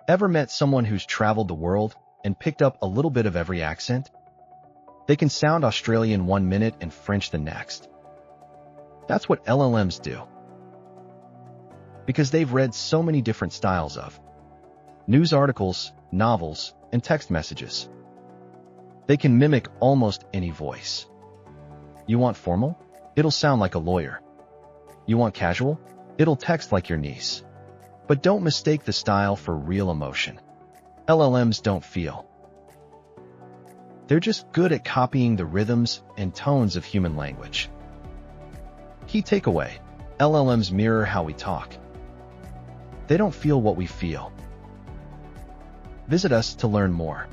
Ever met someone who's traveled the world and picked up a little bit of every accent? They can sound Australian 1 minute and French the next. That's what LLMs do. Because they've read so many different styles of news articles, novels, and text messages. They can mimic almost any voice. You want formal? It'll sound like a lawyer. You want casual? It'll text like your niece. But don't mistake the style for real emotion. LLMs don't feel. They're just good at copying the rhythms and tones of human language. Key takeaway: LLMs mirror how we talk. They don't feel what we feel. Visit us to learn more.